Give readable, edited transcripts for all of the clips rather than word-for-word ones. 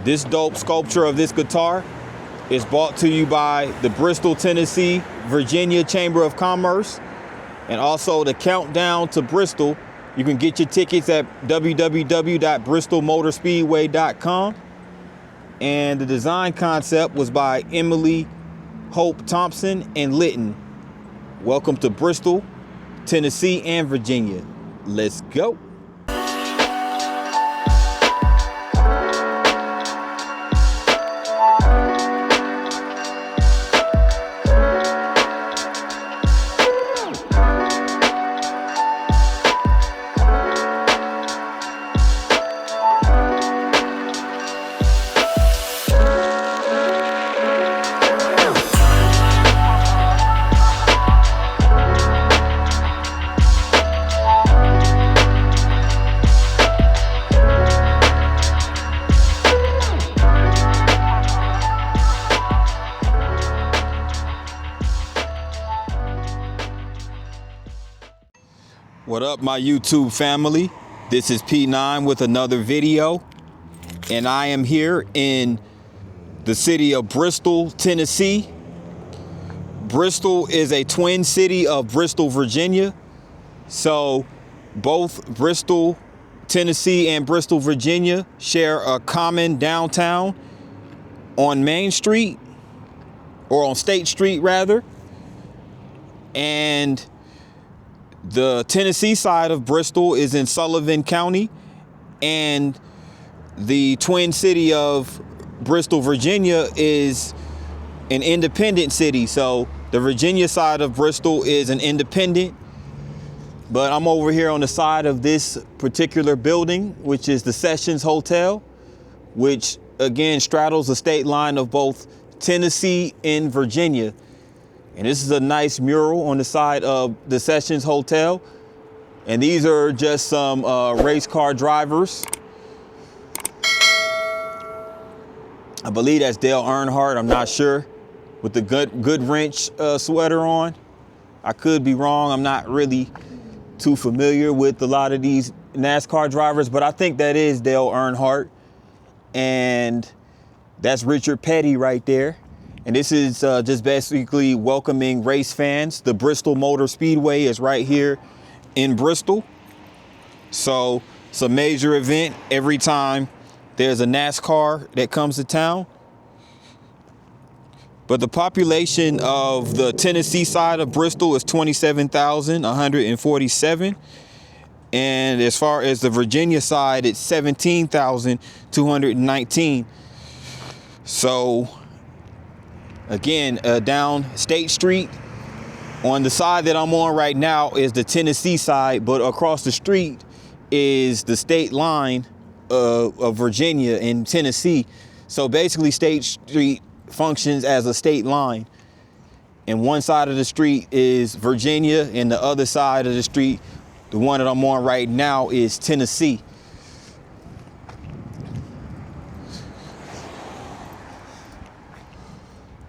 This dope sculpture of this guitar is brought to you by the Bristol, Tennessee, Virginia Chamber of Commerce, and also the Countdown to Bristol. You can get your tickets at www.bristolmotorspeedway.com. And the design concept was by Emily Hope Thompson and Litton. Welcome to Bristol, Tennessee, and Virginia. Let's go. What up, my YouTube family? This is P9 with another video, and I am here in the city of Bristol, Tennessee. Bristol is a twin city of Bristol, Virginia. So both Bristol, Tennessee and Bristol, Virginia share a common downtown on Main Street, or on State Street rather. And the Tennessee side of Bristol is in Sullivan County, and the twin city of Bristol, Virginia is an independent city. So the Virginia side of Bristol is an independent, but I'm over here on the side of this particular building, which is the Sessions Hotel, which again straddles the state line of both Tennessee and Virginia. And this is a nice mural on the side of the Sessions Hotel. And these are just some race car drivers. I believe that's Dale Earnhardt, I'm not sure, with the good wrench sweater on. I could be wrong, I'm not really too familiar with a lot of these NASCAR drivers, but I think that is Dale Earnhardt. And that's Richard Petty right there. And this is just basically welcoming race fans. The Bristol Motor Speedway is right here in Bristol. So it's a major event every time there's a NASCAR that comes to town. But the population of the Tennessee side of Bristol is 27,147. And as far as the Virginia side, it's 17,219. So again, down State Street, on the side that I'm on right now is the Tennessee side, but across the street is the state line of Virginia and Tennessee. So basically State Street functions as a state line. And one side of the street is Virginia, and the other side of the street, the one that I'm on right now, is Tennessee.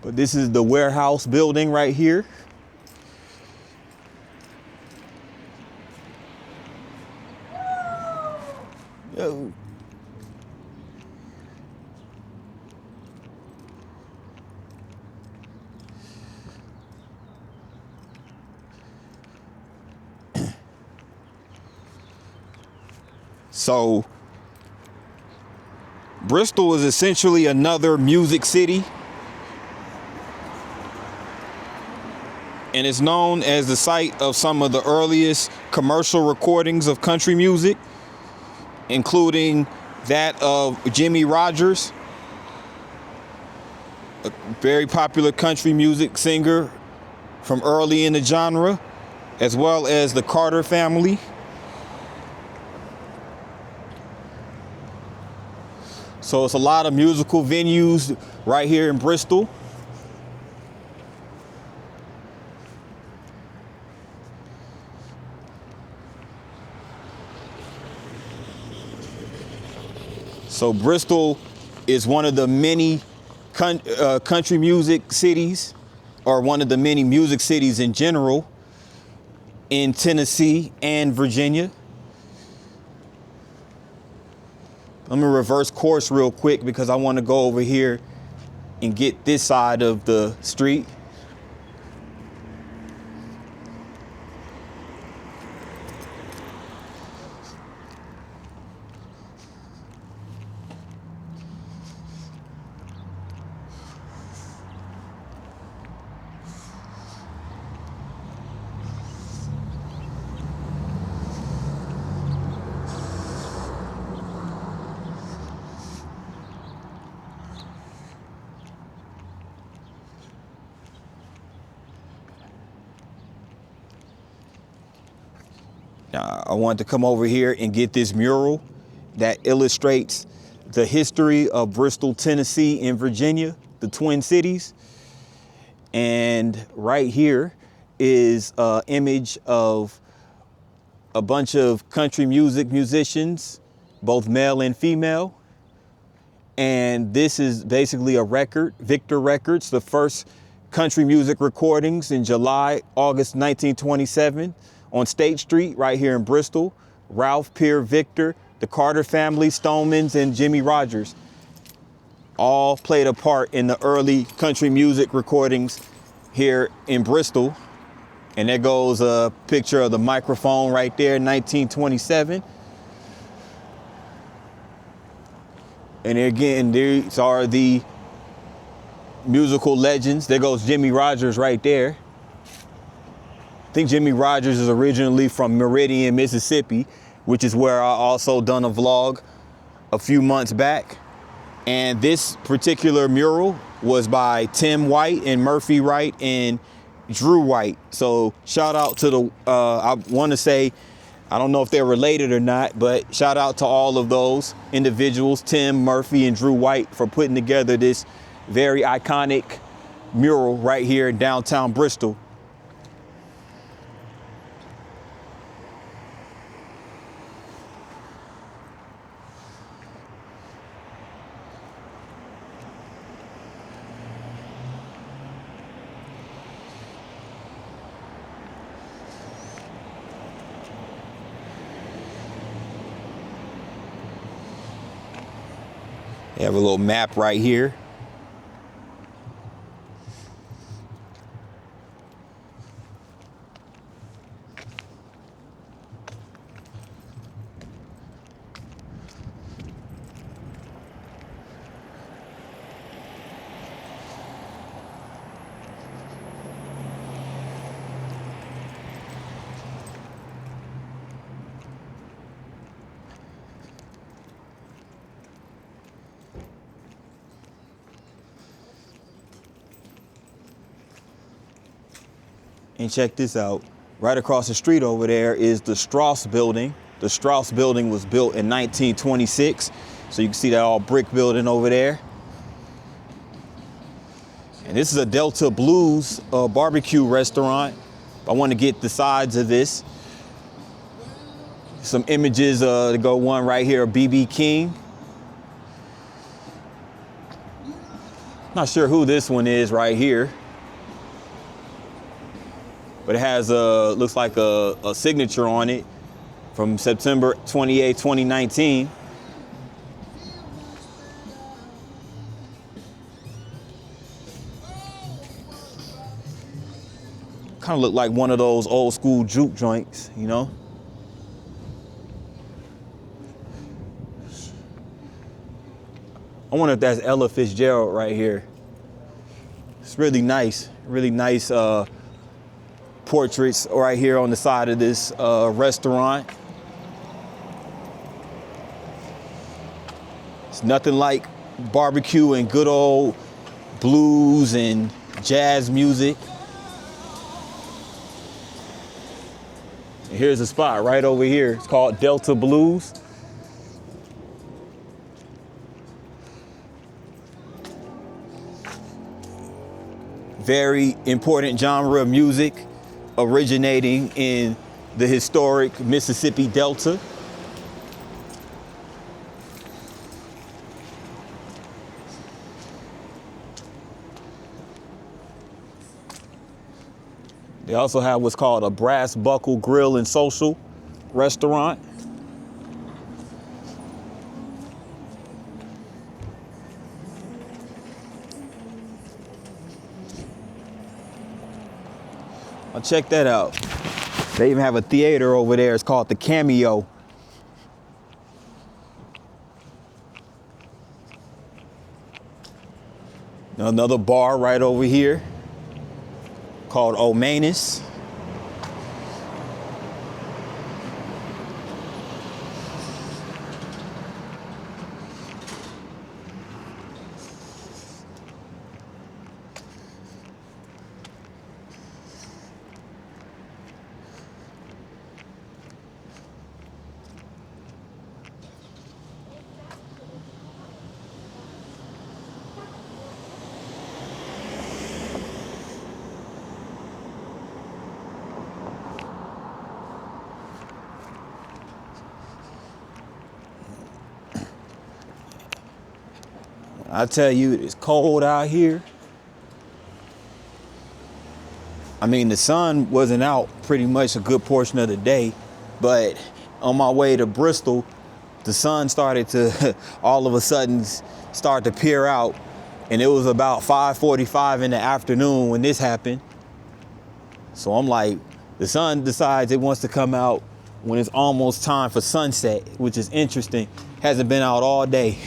But this is the warehouse building right here. Yo. So Bristol is essentially another music city. And it's known as the site of some of the earliest commercial recordings of country music, including that of Jimmy Rogers, a very popular country music singer from early in the genre, as well as the Carter family. So it's a lot of musical venues right here in Bristol. So Bristol is one of the many country music cities, or one of the many music cities in general, in Tennessee and Virginia. I'm gonna reverse course real quick because I want to go over here and get this side of the street. I wanted to come over here and get this mural that illustrates the history of Bristol, Tennessee, and Virginia, the Twin Cities. And right here is an image of a bunch of country music musicians, both male and female. And this is basically a record, Victor Records, the first country music recordings in August 1927 on State Street right here in Bristol. Ralph, Pierre, Victor, the Carter family, Stonemans, and Jimmy Rogers all played a part in the early country music recordings here in Bristol. And there goes a picture of the microphone right there, 1927. And again, these are the musical legends. There goes Jimmy Rogers right there. I think Jimmy Rogers is originally from Meridian, Mississippi, which is where I also done a vlog a few months back. And this particular mural was by Tim White and Murphy Wright and Drew White. So shout out to the, I want to say, I don't know if they're related or not, but shout out to all of those individuals, Tim, Murphy, and Drew White, for putting together this very iconic mural right here in downtown Bristol. They have a little map right here. And check this out. Right across the street over there is the Strauss building. The Strauss building was built in 1926. So you can see that all brick building over there. And this is a Delta Blues barbecue restaurant. I want to get the sides of this. Some images to go one right here of B.B. King. Not sure who this one is right here. But it has looks like a signature on it from September 28, 2019. Kind of look like one of those old school juke joints, you know? I wonder if that's Ella Fitzgerald right here. It's really nice portraits right here on the side of this restaurant. It's nothing like barbecue and good old blues and jazz music. And here's a spot right over here. It's called Delta Blues. Very important genre of music, originating in the historic Mississippi Delta. They also have what's called a Brass Buckle Grill and Social restaurant. I'll check that out. They even have a theater over there. It's called the Cameo. Another bar right over here called Omanus. I tell you, it's cold out here. I mean, the sun wasn't out pretty much a good portion of the day, but on my way to Bristol, the sun started to all of a sudden start to peer out, and it was about 5:45 in the afternoon when this happened. So I'm like, the sun decides it wants to come out when it's almost time for sunset, which is interesting. Hasn't been out all day.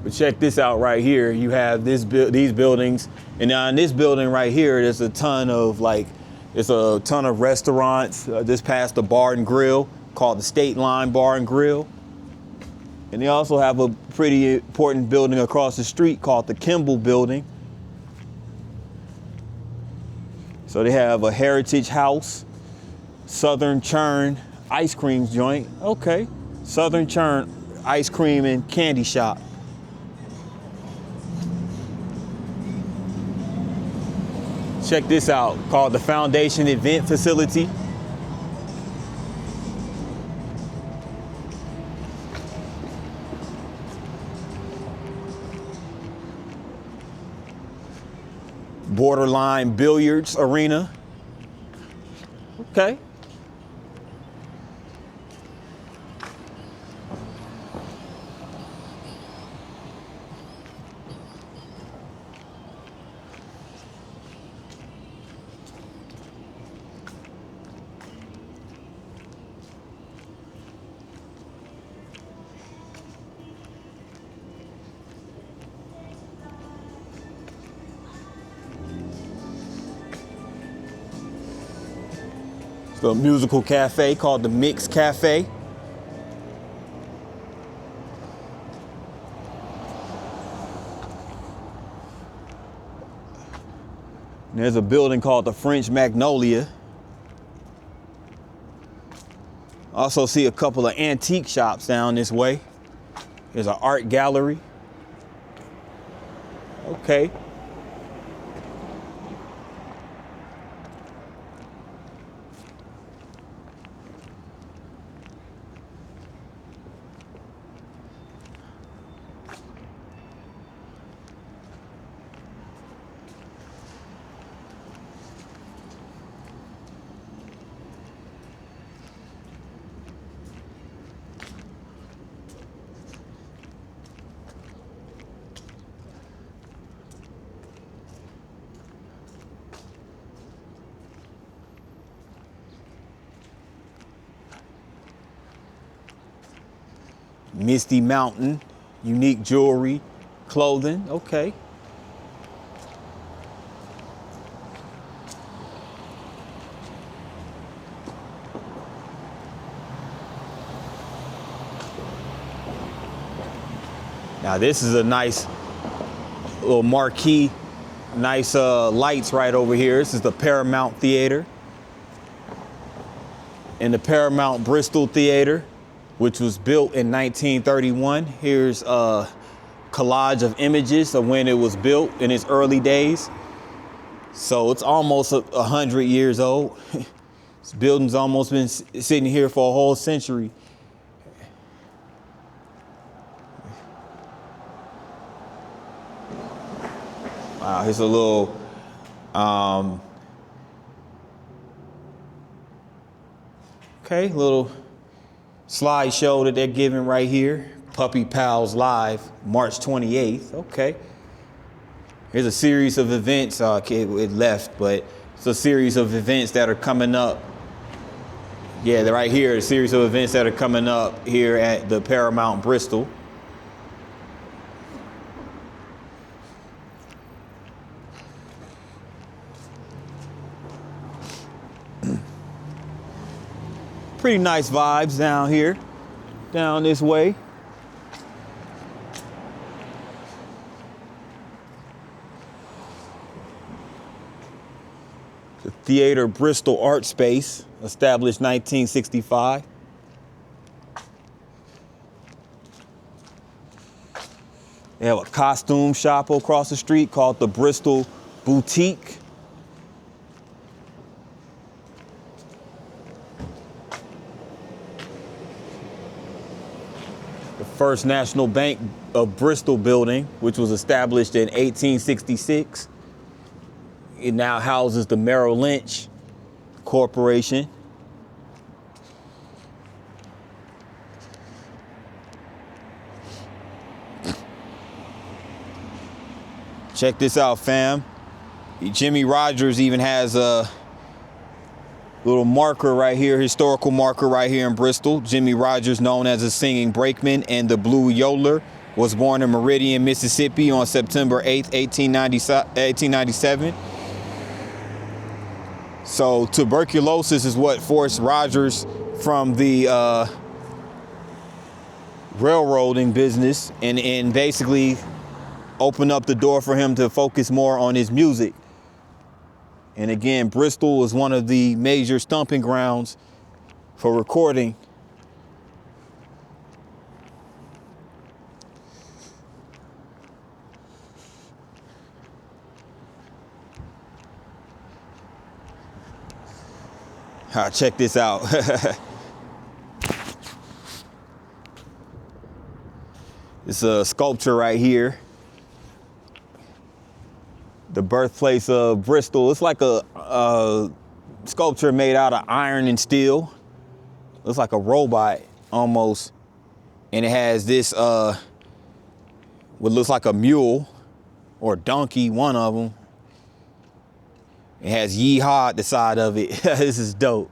But check this out right here. You have these buildings, and now in this building right here, there's a ton of restaurants. Just past the bar and grill called the State Line Bar and Grill. And they also have a pretty important building across the street called the Kimball Building. So they have a Heritage House, Southern Churn ice cream joint. Okay, Southern Churn ice cream and candy shop. Check this out, called the Foundation Event Facility. Borderline Billiards Arena. Okay. The musical cafe called the Mix Cafe. There's a building called the French Magnolia. Also see a couple of antique shops down this way. There's an art gallery. Okay. Misty Mountain, unique jewelry, clothing. Okay. Now this is a nice little marquee, nice lights right over here. This is the Paramount Theater and the Paramount Bristol Theater, which was built in 1931. Here's a collage of images of when it was built in its early days. So it's almost 100 years old. This building's almost been sitting here for a whole century. Wow, here's a little little slideshow that they're giving right here. Puppy Pals Live, March 28th. Okay. Here's a series of events. It left, but it's a series of events that are coming up. Yeah, they're right here. A series of events that are coming up here at the Paramount Bristol. Pretty nice vibes down here, down this way. The Theater Bristol Art Space, established 1965. They have a costume shop across the street called the Bristol Boutique. The First National Bank of Bristol building, which was established in 1866. It now houses the Merrill Lynch Corporation. Check this out, fam. Jimmy Rogers even has a little marker right here, historical marker right here in Bristol. Jimmy Rogers, known as a singing brakeman and the Blue Yodeler, was born in Meridian, Mississippi on September 8th, 1897. So tuberculosis is what forced Rogers from the railroading business and basically opened up the door for him to focus more on his music. And again, Bristol was one of the major stomping grounds for recording. Check this out. It's a sculpture right here. The birthplace of Bristol. It's like a sculpture made out of iron and steel. Looks like a robot almost. And it has this, what looks like a mule or donkey, one of them. It has Yeehaw at the side of it. This is dope.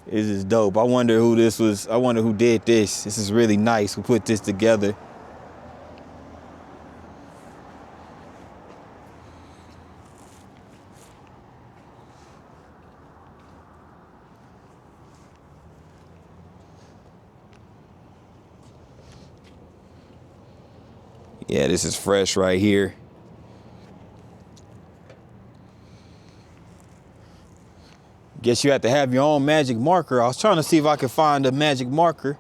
This is dope. I wonder who this was. I wonder who did this. This is really nice. Who put this together? Yeah, this is fresh right here. Guess you have to have your own magic marker. I was trying to see if I could find a magic marker.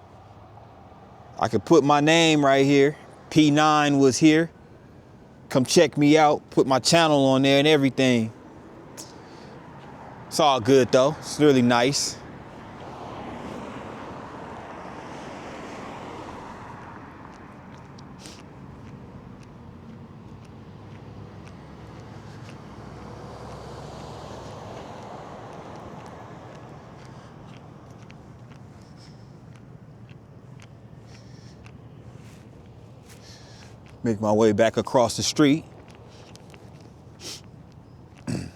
I could put my name right here. P9 was here. Come check me out. Put my channel on there and everything. It's all good though. It's really nice. Make my way back across the street. And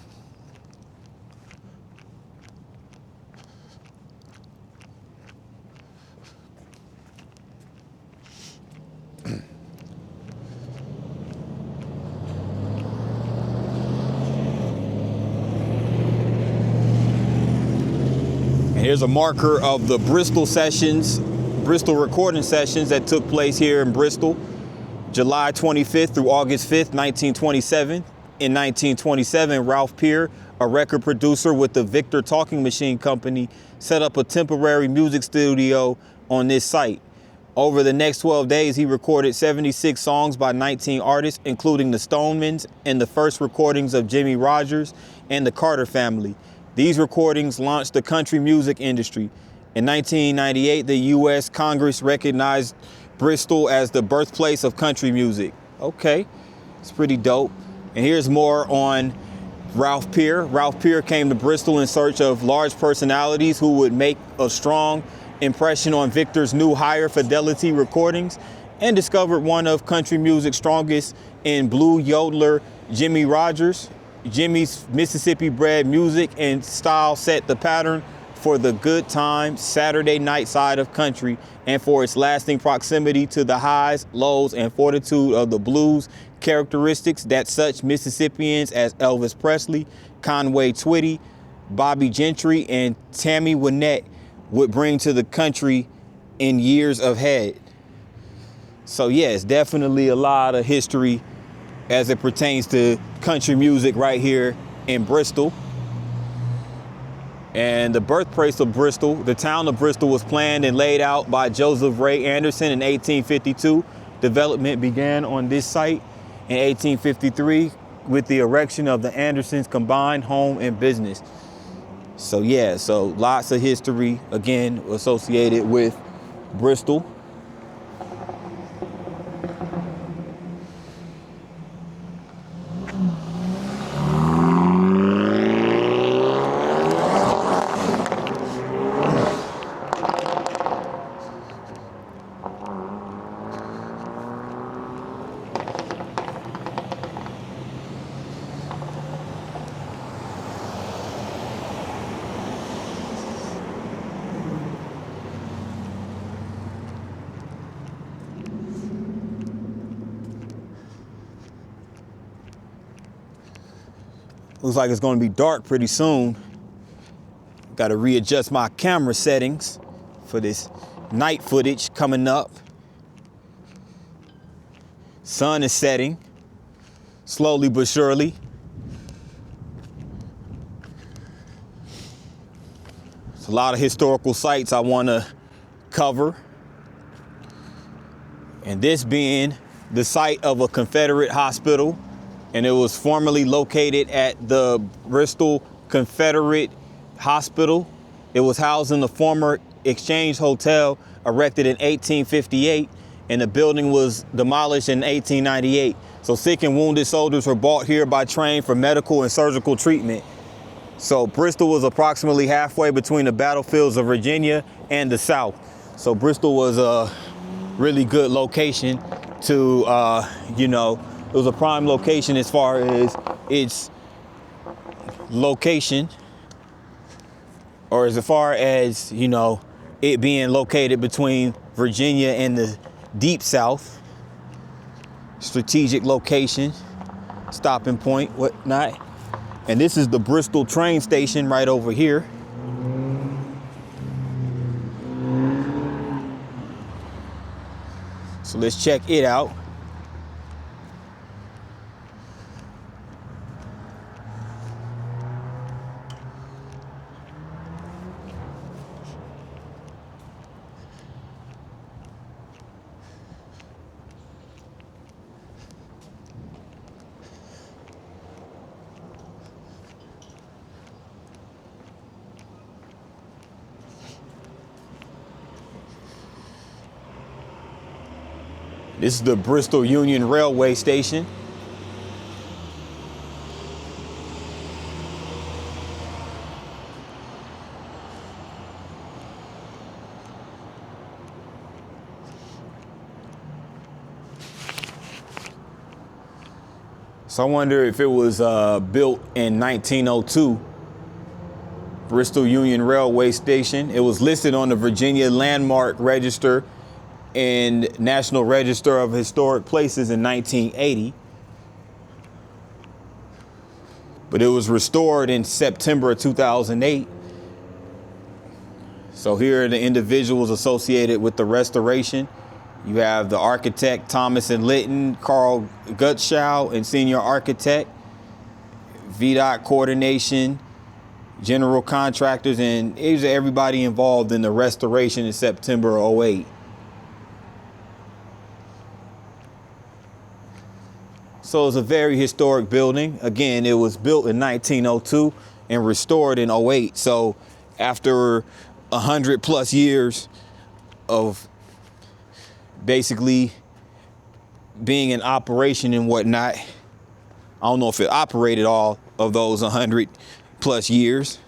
here's a marker of the Bristol sessions, Bristol recording sessions that took place here in Bristol. July 25th through August 5th, 1927. In 1927, Ralph Peer, a record producer with the Victor Talking Machine Company, set up a temporary music studio on this site. Over the next 12 days, he recorded 76 songs by 19 artists, including the Stonemans and the first recordings of Jimmy Rogers and the Carter Family. These recordings launched the country music industry. In 1998, the U.S. Congress recognized Bristol as the birthplace of country music. Okay, it's pretty dope. And here's more on Ralph Peer. Ralph Peer came to Bristol in search of large personalities who would make a strong impression on Victor's new higher fidelity recordings, and discovered one of country music's strongest in Blue Yodeler Jimmy Rogers. Jimmy's Mississippi bred music and style set the pattern for the good time Saturday night side of country, and for its lasting proximity to the highs, lows, and fortitude of the blues, characteristics that such Mississippians as Elvis Presley, Conway Twitty, Bobby Gentry, and Tammy Wynette would bring to the country in years ahead. So yes, definitely a lot of history as it pertains to country music right here in Bristol. And the birthplace of Bristol, the town of Bristol, was planned and laid out by Joseph Ray Anderson in 1852. Development began on this site in 1853 with the erection of the Andersons' combined home and business. So yeah, so lots of history, again, associated with Bristol. Looks like it's going to be dark pretty soon. Got to readjust my camera settings for this night footage coming up. Sun is setting slowly but surely. There's a lot of historical sites I want to cover. And this being the site of a Confederate hospital, and it was formerly located at the Bristol Confederate Hospital. It was housed in the former Exchange Hotel, erected in 1858, and the building was demolished in 1898. So sick and wounded soldiers were brought here by train for medical and surgical treatment. So Bristol was approximately halfway between the battlefields of Virginia and the South. So Bristol was a really good location to, it was a prime location as far as its location, or as far as, it being located between Virginia and the deep South. Strategic location, stopping point, whatnot. And this is the Bristol train station right over here. So let's check it out. This is the Bristol Union Railway Station. So I wonder if it was built in 1902. Bristol Union Railway Station. It was listed on the Virginia Landmark Register and National Register of Historic Places in 1980. But it was restored in September of 2008. So here are the individuals associated with the restoration. You have the architect Thomas and Litton, Carl Gutschow, and senior architect, VDOT coordination, general contractors, and these are everybody involved in the restoration in September of 2008. So it's a very historic building. Again, it was built in 1902 and restored in 2008. So after 100+ years of basically being in operation and whatnot, I don't know if it operated all of those 100+ years,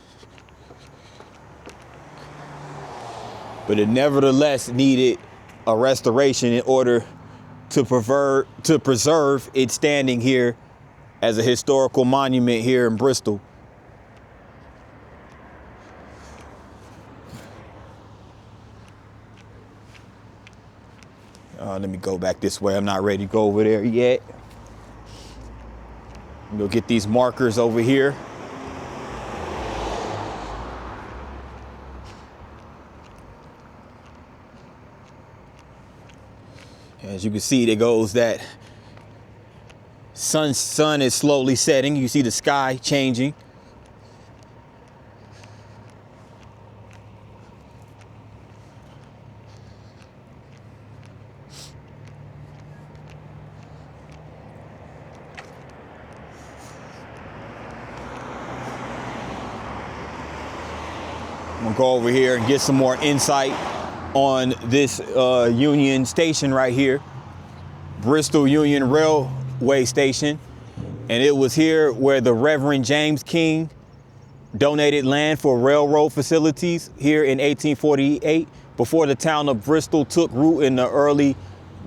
but it nevertheless needed a restoration in order to preserve its standing here as a historical monument here in Bristol. Let me go back this way. I'm not ready to go over there yet. Go get these markers over here. As you can see, there goes that sun is slowly setting. You see the sky changing. I'm gonna go over here and get some more insight on this Union Station right here, Bristol Union Railway Station. And it was here where the Reverend James King donated land for railroad facilities here in 1848, before the town of Bristol took root in the early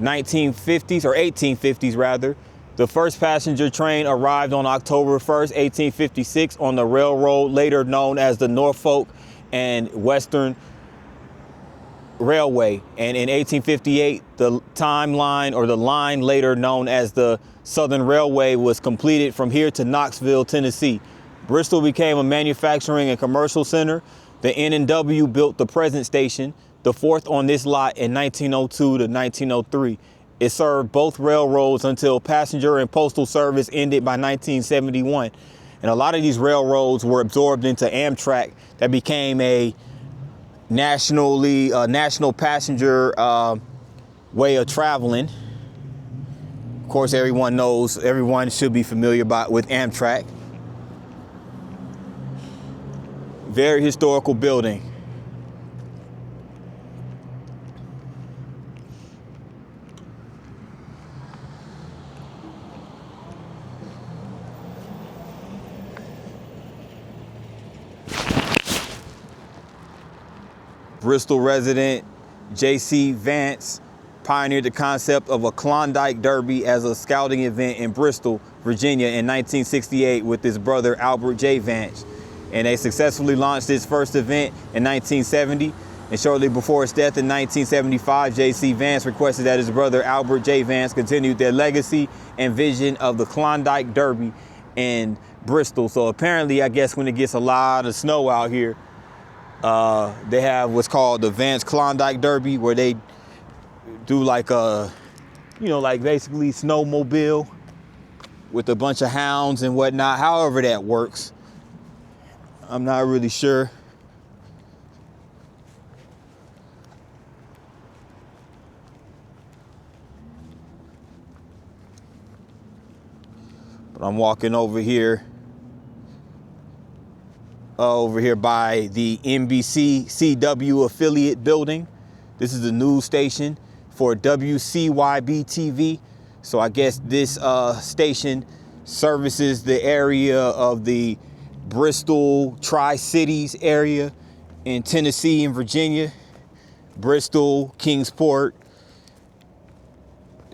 1950s, or 1850s rather. The first passenger train arrived on October 1st, 1856 on the railroad later known as the Norfolk and Western Railway. And in 1858, the line later known as the Southern Railway was completed from here to Knoxville, Tennessee. Bristol became a manufacturing and commercial center. The N&W built the present station, the fourth on this lot, in 1902 to 1903. It served both railroads until passenger and postal service ended by 1971. And a lot of these railroads were absorbed into Amtrak, that became a national passenger way of traveling. Of course, everyone should be familiar with Amtrak. Very historical building. Bristol resident J.C. Vance pioneered the concept of a Klondike Derby as a scouting event in Bristol, Virginia in 1968 with his brother Albert J. Vance. And they successfully launched its first event in 1970. And shortly before his death in 1975, J.C. Vance requested that his brother Albert J. Vance continue their legacy and vision of the Klondike Derby in Bristol. So apparently, I guess when it gets a lot of snow out here, they have what's called the Vance Klondike Derby, where they do like like basically snowmobile with a bunch of hounds and whatnot. However that works, I'm not really sure. But I'm walking over here by the NBC CW affiliate building. This is the news station for WCYB TV. So I guess this station services the area of the Bristol Tri-Cities area in Tennessee and Virginia, Bristol, Kingsport,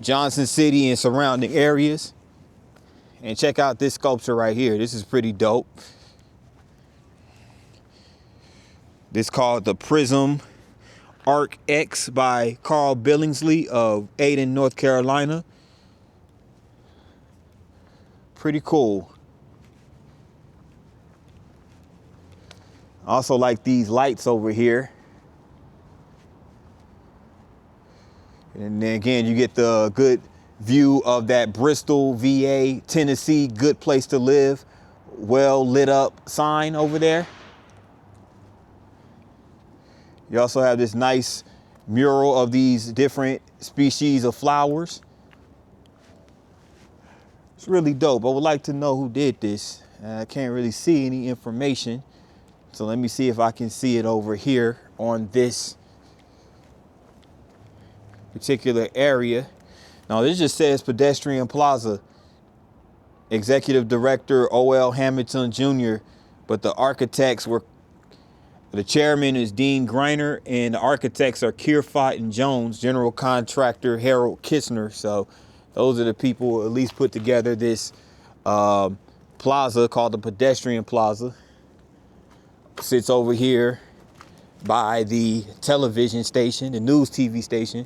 Johnson City and surrounding areas. And check out this sculpture right here. This is pretty dope. This called the Prism Arc X by Carl Billingsley of Ayden, North Carolina. Pretty cool. Also like these lights over here. And then again, you get the good view of that Bristol, VA, Tennessee, good place to live, well lit up sign over there. You also have this nice mural of these different species of flowers. It's really dope. I would like to know who did this. I can't really see any information. So let me see if I can see it over here on this particular area. Now this just says Pedestrian Plaza. Executive Director O.L. Hamilton Jr. But the architects were, the chairman is Dean Greiner, and the architects are Kierfot and Jones, general contractor Harold Kistner. So those are the people who at least put together this plaza called the Pedestrian Plaza. Sits over here by the television station, the news TV station.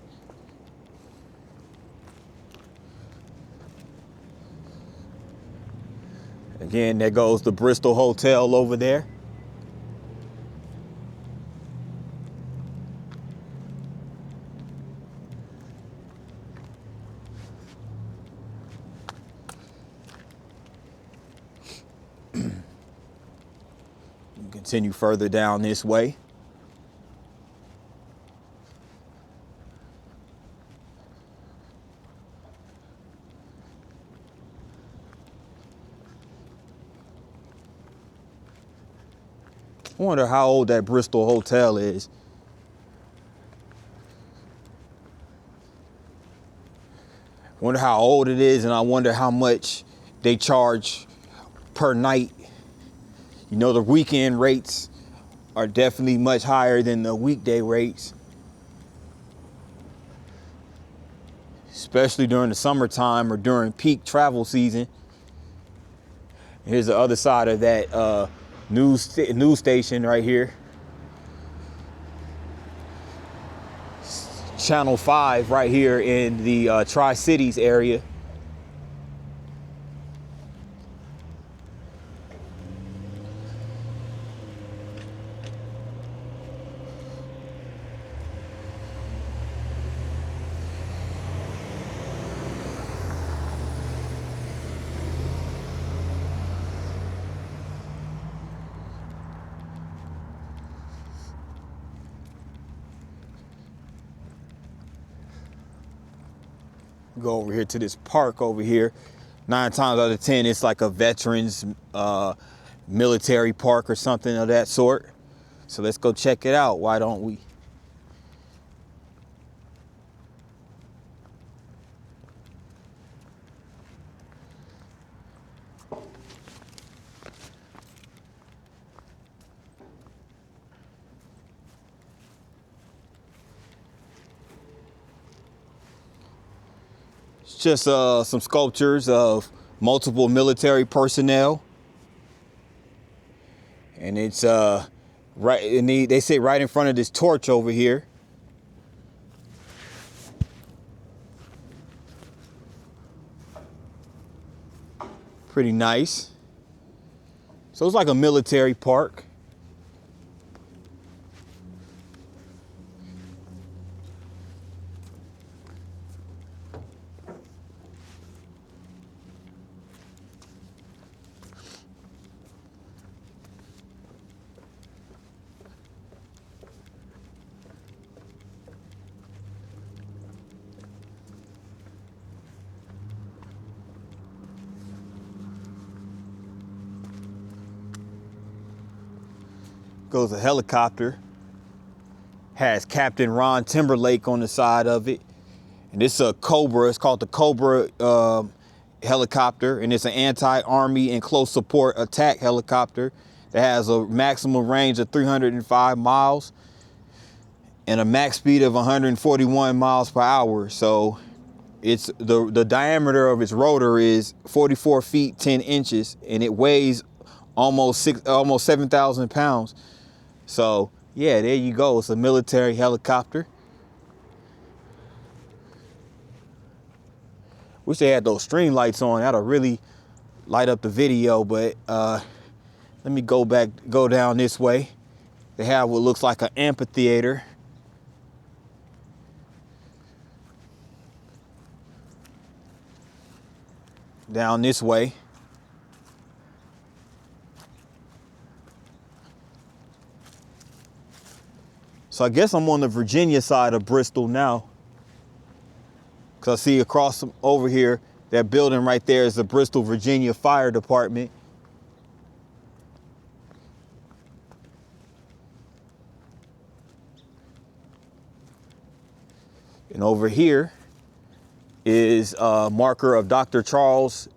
Again, there goes the Bristol Hotel over there. Continue further down this way. I wonder how old that Bristol Hotel is. Wonder how old it is, and I wonder how much they charge per night. You know, the weekend rates are definitely much higher than the weekday rates, especially during the summertime or during peak travel season. Here's the other side of that news station right here. Channel 5 right here in the Tri-Cities area. Go over here to this park over here. 9 times out of 10, it's like a veterans military park or something of that sort. So let's go check it out. Why don't we? It's just some sculptures of multiple military personnel. And it's right, and they sit right in front of this torch over here. Pretty nice. So it's like a military park. Goes a helicopter, has Captain Ron Timberlake on the side of it, and this is a Cobra. It's called the Cobra helicopter, and it's an anti-army and close support attack helicopter that has a maximum range of 305 miles and a max speed of 141 miles per hour. So it's the diameter of its rotor is 44 feet 10 inches, and it weighs almost 7,000 pounds. So yeah, there you go. It's a military helicopter. Wish they had those string lights on. That'll really light up the video. But let me go down this way. They have what looks like an amphitheater. Down this way. So I guess I'm on the Virginia side of Bristol now. Because I see across over here, that building right there is the Bristol, Virginia Fire Department. And over here is a marker of Dr. Charles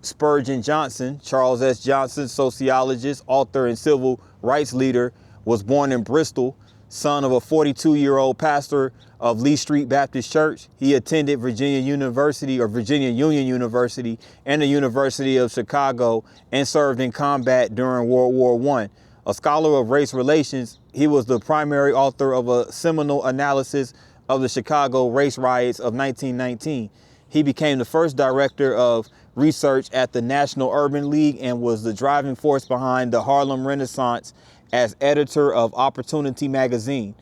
Spurgeon Johnson. Charles S. Johnson, sociologist, author, and civil rights leader, was born in Bristol, son of a 42-year-old pastor of Lee Street Baptist Church. He attended Virginia University, or Virginia Union University, and the University of Chicago, and served in combat during World War I. A scholar of race relations, he was the primary author of a seminal analysis of the Chicago race riots of 1919. He became the first director of research at the National Urban League and was the driving force behind the Harlem Renaissance as editor of Opportunity magazine.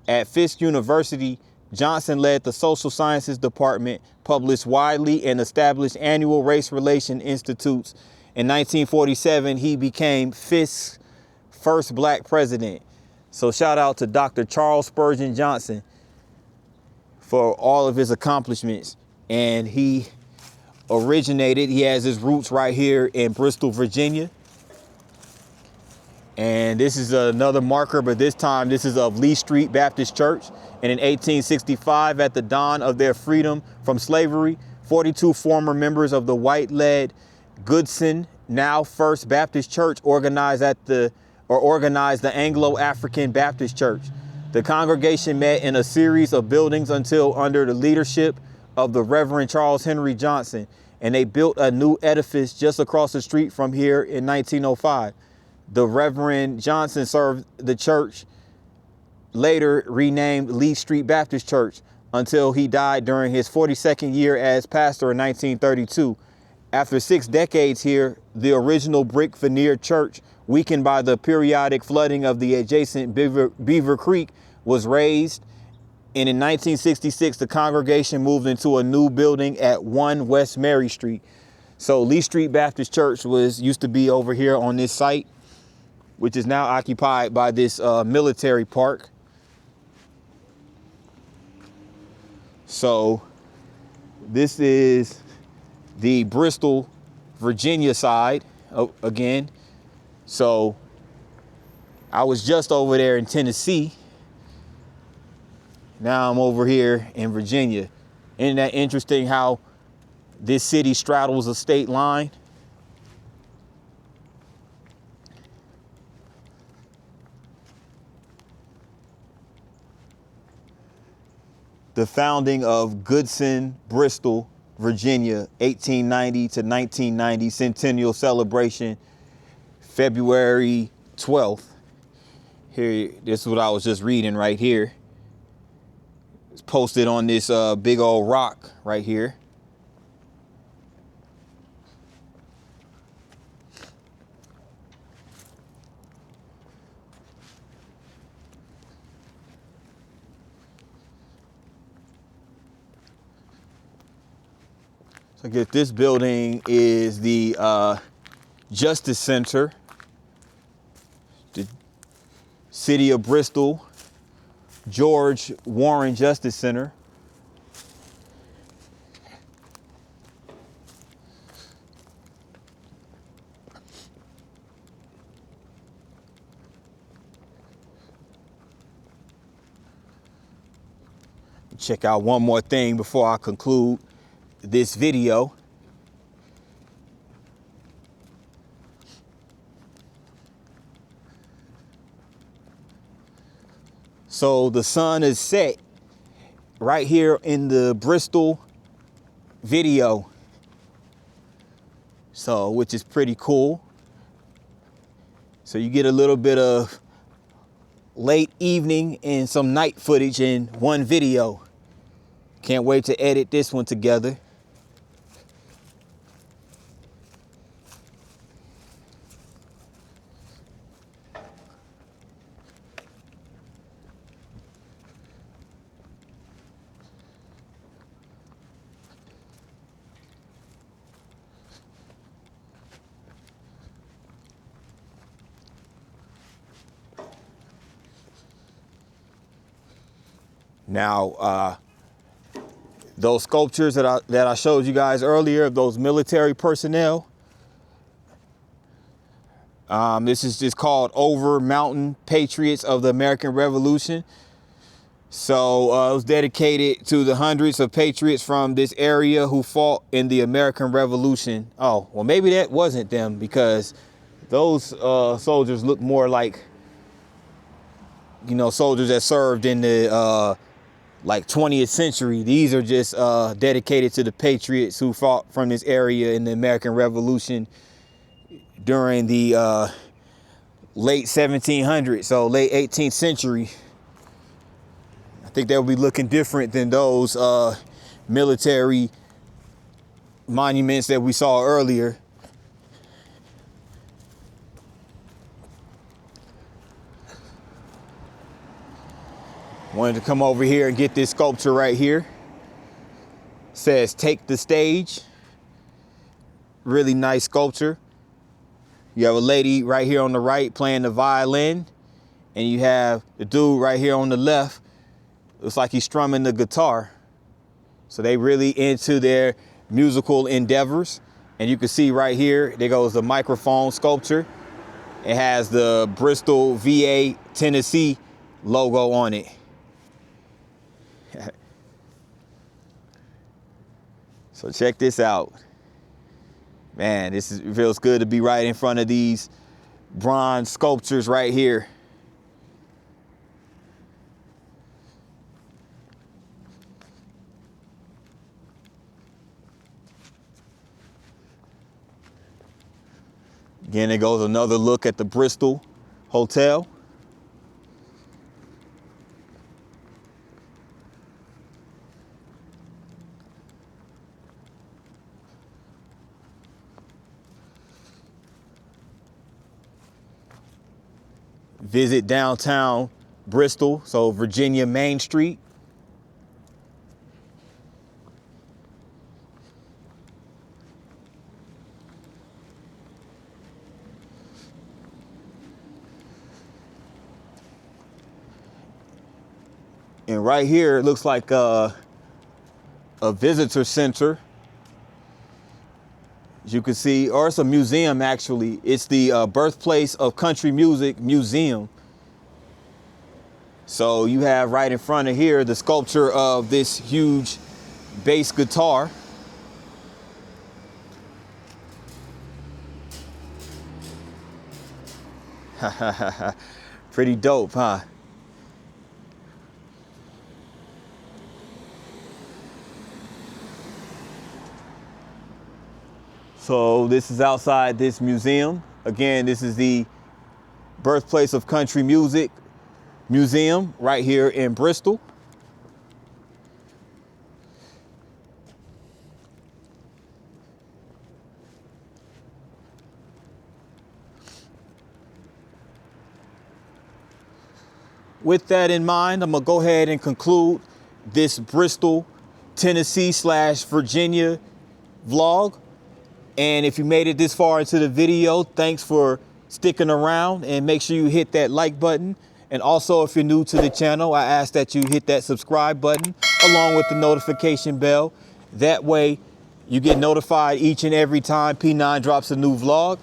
At Fisk University, Johnson led the social sciences department, published widely, and established annual race relation institutes. In 1947, he became Fisk's first black president. So shout out to Dr. Charles Spurgeon Johnson for all of his accomplishments. And he has his roots right here in Bristol, Virginia. And this is another marker, but this time this is of Lee Street Baptist Church. And in 1865, at the dawn of their freedom from slavery, 42 former members of the white-led Goodson, now First Baptist Church, organized the Anglo-African Baptist Church. The congregation met in a series of buildings until under the leadership of the Reverend Charles Henry Johnson, and they built a new edifice just across the street from here in 1905. The Reverend Johnson served the church, later renamed Lee Street Baptist Church, until he died during his 42nd year as pastor in 1932. After 6 decades here, the original brick veneer church, weakened by the periodic flooding of the adjacent Beaver Creek, was razed. And in 1966, the congregation moved into a new building at 1 West Mary Street. So Lee Street Baptist Church used to be over here on this site, which is now occupied by this military park. So this is the Bristol, Virginia side again. So I was just over there in Tennessee. Now I'm over here in Virginia. Isn't that interesting how this city straddles a state line? The founding of Goodson, Bristol, Virginia, 1890 to 1990, centennial celebration, February 12th. Here, this is what I was just reading right here. It's posted on this big old rock right here. So I guess this building is the Justice Center, the City of Bristol, George Warren Justice Center. Check out one more thing before I conclude this video. So the sun is set right here in the Bristol video. So, which is pretty cool. So you get a little bit of late evening and some night footage in one video. Can't wait to edit this one together. Now, those sculptures that I showed you guys earlier of those military personnel, this is just called Over Mountain Patriots of the American Revolution. So it was dedicated to the hundreds of patriots from this area who fought in the American Revolution. Oh, well, maybe that wasn't them, because those soldiers look more like soldiers that served in the like 20th century. These are just dedicated to the patriots who fought from this area in the American Revolution during the late 1700s, so late 18th century. I think they'll be looking different than those military monuments that we saw earlier. Wanted to come over here and get this sculpture right here. Says "Take the Stage." Really nice sculpture. You have a lady right here on the right playing the violin, and you have the dude right here on the left. Looks like he's strumming the guitar. So they really into their musical endeavors. And you can see right here, there goes the microphone sculpture. It has the Bristol, VA, Tennessee logo on it. So check this out. Man, it feels good to be right in front of these bronze sculptures right here. Again, there goes another look at the Bristol Hotel. Visit downtown Bristol, so Virginia Main Street. And right here, it looks like a visitor center. As you can see, or it's a museum actually. It's the Birthplace of Country Music Museum. So you have right in front of here the sculpture of this huge bass guitar. Pretty dope, huh? So this is outside this museum. Again, this is the Birthplace of Country Music Museum right here in Bristol. With that in mind, I'm gonna go ahead and conclude this Bristol, Tennessee / Virginia vlog. And if you made it this far into the video, thanks for sticking around, and make sure you hit that like button. And also, if you're new to the channel, I ask that you hit that subscribe button along with the notification bell. That way you get notified each and every time P9 drops a new vlog.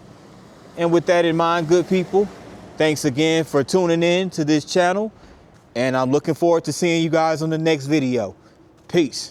And with that in mind, good people, thanks again for tuning in to this channel. And I'm looking forward to seeing you guys on the next video. Peace.